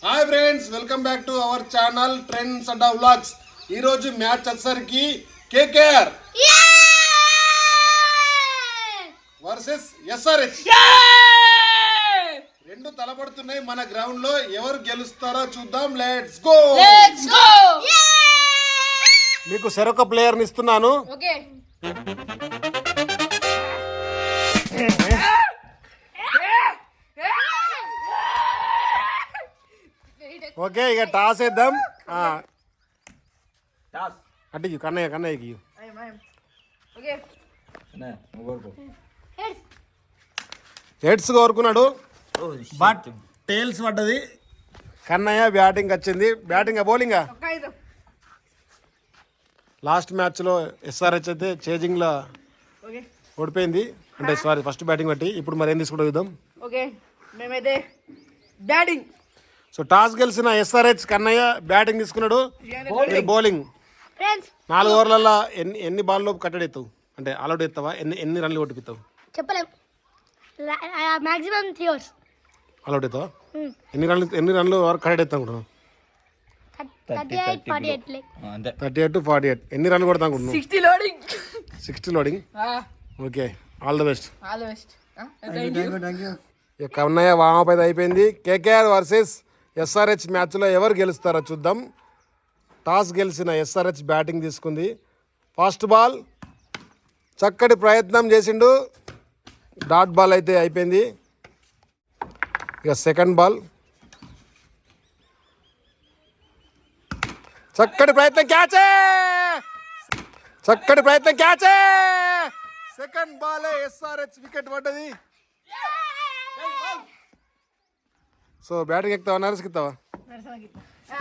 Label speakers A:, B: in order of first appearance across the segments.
A: Hi friends, welcome back to our channel trends Adda vlogs. ఈ రోజు match వచ్చేసరికి KKR versus SRH. రెండు తలపడుతున్నాయి మన గ్రౌండ్ లో. ఎవరు గెలుస్తారో చూద్దాం. Let's go. మీకు సరొక ప్లేయర్ ని ఇస్తున్నాను. ఓకే, ఇక టాస్ వేద్దాం. అటు కన్నయ్యకి హెడ్స్ కోరుకున్నాడు, బట్ టేల్స్ పడ్డది. కన్నయ్య బ్యాటింగ్ వచ్చింది. బ్యాటింగ్ బౌలింగా లాస్ట్ మ్యాచ్లో ఎస్ఆర్హెచ్ అయితే చేజింగ్లో ఓడిపోయింది. అంటే సారీ, ఫస్ట్ బ్యాటింగ్ బట్టి. ఇప్పుడు మరి ఏం తీసుకుంటూ చూద్దాం.
B: మేమైతే బ్యాటింగ్.
A: సో టాస్ గెలిచిన ఎస్ఆర్హెచ్ కన్నయ్య బ్యాటింగ్ తీసుకున్నాడు. బౌలింగ్ 4 ఓవర్లలో ఎన్ని బాల్లో కట్టడెత్తావు? అంటే ఆల్అౌట్ ఎత్తావా? ఎన్ని రన్లు కొట్టిపిస్తావు?
C: చెప్పలేం. మాక్సిమం 3 ఓవర్స్
A: ఆల్అౌట్ ఎత్తావా? ఎన్ని రన్లు వరకు కట్టడెత్తా అనుకుంటున్నావు? 38 to 48. ఎన్ని రన్లు కొడతా అనుకుంటున్నావు? 60 loading. Okay, all the best. Kannayya warm up అయితే అయిపోయింది. కేకేఆర్ వర్సెస్ ఎస్ఆర్హెచ్ మ్యాచ్లో ఎవరు గెలుస్తారో చూద్దాం. టాస్ గెలిచిన ఎస్ఆర్హెచ్ బ్యాటింగ్ తీసుకుంది. ఫస్ట్ బాల్ చక్కటి ప్రయత్నం చేసిండు, డాట్ బాల్ అయితే అయిపోయింది. ఇక సెకండ్ బాల్ చక్కటి ప్రయత్నం, క్యాచే! చక్కటి ప్రయత్నం, క్యాచే! సెకండ్ బాల్ ఎస్ఆర్హెచ్ వికెట్ పడ్డది. సో బ్యాటింగ్ ఎక్కుతావా, నరసిస్తావా?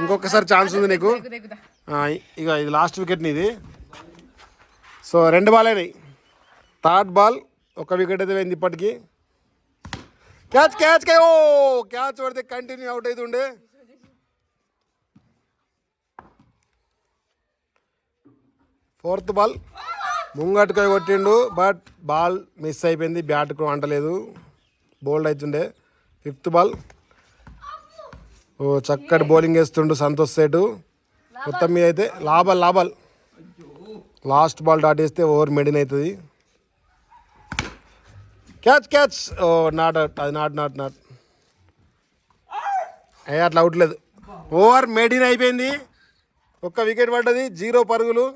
A: ఇంకొకసారి ఛాన్స్ ఉంది నీకు. ఇక ఇది లాస్ట్ వికెట్ నీది. సో 2 బాల్ అయినాయి. థర్డ్ బాల్ 1 వికెట్ అయితే పోయింది ఇప్పటికి. క్యాచ్ క్యాచ్ ఓ క్యాచ్ పడితే కంటిన్యూ అవుట్ అవుతుండే. ఫోర్త్ బాల్ ముంగట్టుకై కొట్టిండు, బట్ బాల్ మిస్ అయిపోయింది. బ్యాట్కు అంటలేదు, బౌల్డ్ అవుతుండే. ఫిఫ్త్ బాల్ ఓ చక్కటి బౌలింగ్ వేస్తుండు సంతోష్ సేటు. మొత్తం మీద అయితే లాభాలు. లాస్ట్ బాల్ దాటేస్తే ఓవర్ మెడిన్ అవుతుంది. Catch oh not out. అది నాట్ అయ్యా, అట్లా అవుట్లేదు. ఓవర్ మెడిన్ అయిపోయింది. 1 వికెట్ పడ్డది, 0 పరుగులు.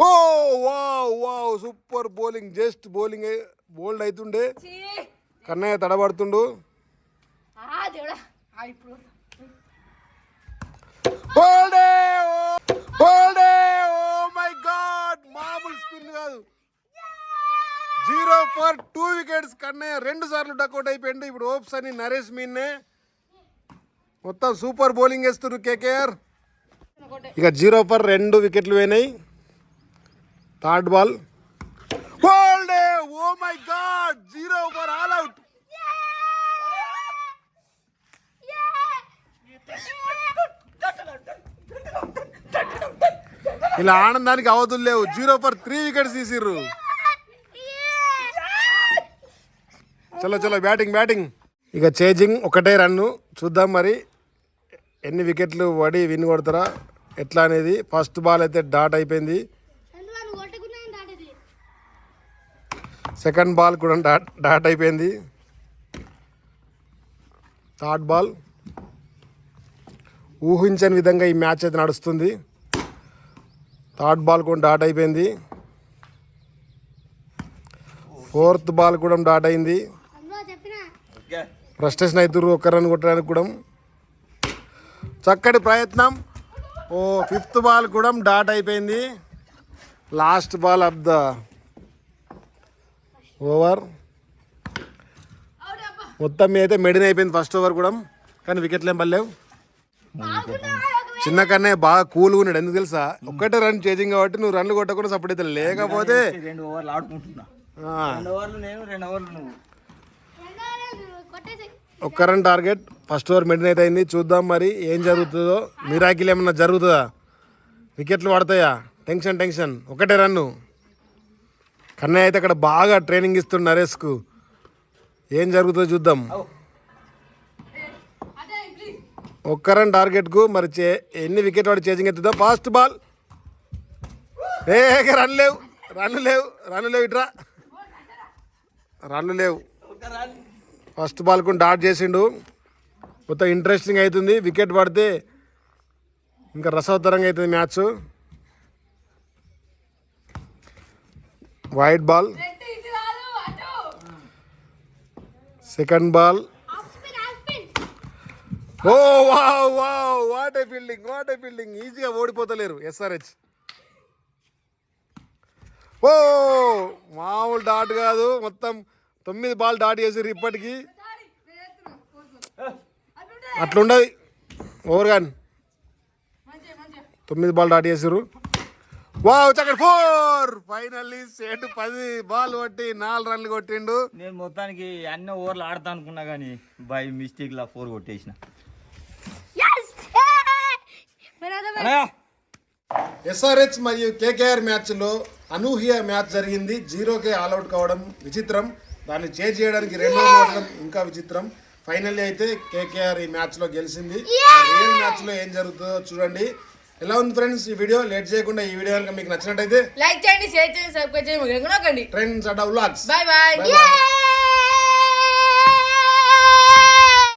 A: Oh wow super bowling. Just bowling bowled అవుతుండే. కన్నయ్య తడబడుతుండు. ఓ మై గాడ్, మామూలు స్పిన్ కాదు. 0 for 2 వికెట్స్. కన్నయ్య 2 సార్లు డక్అవుట్ అయిపోయింది. ఇప్పుడు ఓప్స్ అని నరేష్ మీన్నే మొత్తం సూపర్ బౌలింగ్ వేస్తున్నారు కేకేఆర్. ఇక 0 for 2 వికెట్లు పోయినాయి. Third ball oh my god, 0 for all out. ఇలా ఆనందానికి అవధులు లేవు. 0 for 3 వికెట్స్ తీసిర్రు. చలో బ్యాటింగ్. ఇక చేజింగ్ 1 రన్ను. చూద్దాం మరి ఎన్ని వికెట్లు పడి విన్ కొడతారా ఎట్లా అనేది. ఫస్ట్ బాల్ అయితే డాట్ అయిపోయింది. సెకండ్ బాల్ కూడా డాట్ అయిపోయింది. థర్డ్ బాల్ ఊహించని విధంగా ఈ మ్యాచ్ అయితే నడుస్తుంది. థర్డ్ బాల్ కూడా డాట్ అయిపోయింది. ఫోర్త్ బాల్ కూడా డాట్ అయింది. ఫ్రస్ట్రేషన్ అవుతుర్రు 1 రన్ కొట్టడానికి కూడా. చక్కటి ప్రయత్నం. ఓ ఫిఫ్త్ బాల్ కూడా డాట్ అయిపోయింది. Last ball of the over. మొత్తం మీద అయితే మెడిన్ అయిపోయింది ఫస్ట్ ఓవర్ కూడా. కానీ వికెట్లు ఏం పడలేవు. చిన్న కన్నా బాగా కూల్గా ఉన్నాడు. ఎందుకు తెలుసా? 1 రన్ చేజింగ్ కాబట్టి నువ్వు రన్లు కొట్టకుండా సపోర్ట్ అయితే. లేకపోతే
B: 2 ఓవర్లు ఆడుకుంటున్నా. 2 ఓవర్లు నేను, 2 ఓవర్లు నువ్వు.
A: 1 రన్ టార్గెట్. ఫస్ట్ ఓవర్ మెడిన్ అయితే అయింది. చూద్దాం మరి ఏం జరుగుతుందో. మిరాకిల్ ఏమన్నా జరుగుతుందా? వికెట్లు పడతాయా? టెన్షన్. 1 రన్ను. కన్నయ్య అయితే అక్కడ బాగా ట్రైనింగ్ ఇస్తుండు నరేష్కు. ఏం జరుగుతుందో చూద్దాం. ఒక్క రన్ టార్గెట్కు మరి ఎన్ని వికెట్ వాడు చేజింగ్ ఎత్తుందో. ఫాస్ట్ బాల్ రన్ లేవు ఇట్రా రన్లు లేవు. ఫస్ట్ బాల్కు డాట్ చేసిండు. మొత్తం ఇంట్రెస్టింగ్ అవుతుంది. వికెట్ పడితే ఇంకా రసవత్తరంగా అవుతుంది match. Wide ball, second ball. Oh wow wow, what a fielding. ఈజీగా ఓడిపోతలేరు SRH. ఓ మామూలు డాట్ కాదు, మొత్తం 9 బాల్ డాట్ చేసారు ఇప్పటికీ. అట్లుండదు ఓవర్ గాన్. 9 బాల్ డాట్ చేసారు. వావ్ చక్కటి 4. ఫైనల్లీ సేటు 10 బాల్ కొట్టి 4 రన్లు కొట్టిండు.
B: నేను మొత్తానికి అన్ని ఓవర్లు ఆడతా అనుకున్నా కానీ బై మిస్టేక్ లా 4 కొట్టేసిన.
A: SRH మరియు KKR మ్యాచ్లో అనూహ్య మ్యాచ్ జరిగింది. 0కే ఆల్అౌట్ కావడం విచిత్రం, దాన్ని చేంజ్ చేయడానికి 2 ఓవర్లు ఇంకా విచిత్రం. ఫైనల్లీ అయితే KKR ఈ మ్యాచ్లో గెలిచింది. రియల్ మ్యాచ్లో ఏం జరుగుతుందో చూడండి. ఎలా ఉంది ఫ్రెండ్స్ ఈ వీడియో? లేట్ చేయకుండా ఈ వీడియో కనుక మీకు నచ్చినట్టయితే
D: లైక్ చేయండి, షేర్ చేయండి, సబ్స్క్రైబ్ చేయండి.
A: Trends Adda vlogs.
D: Bye bye.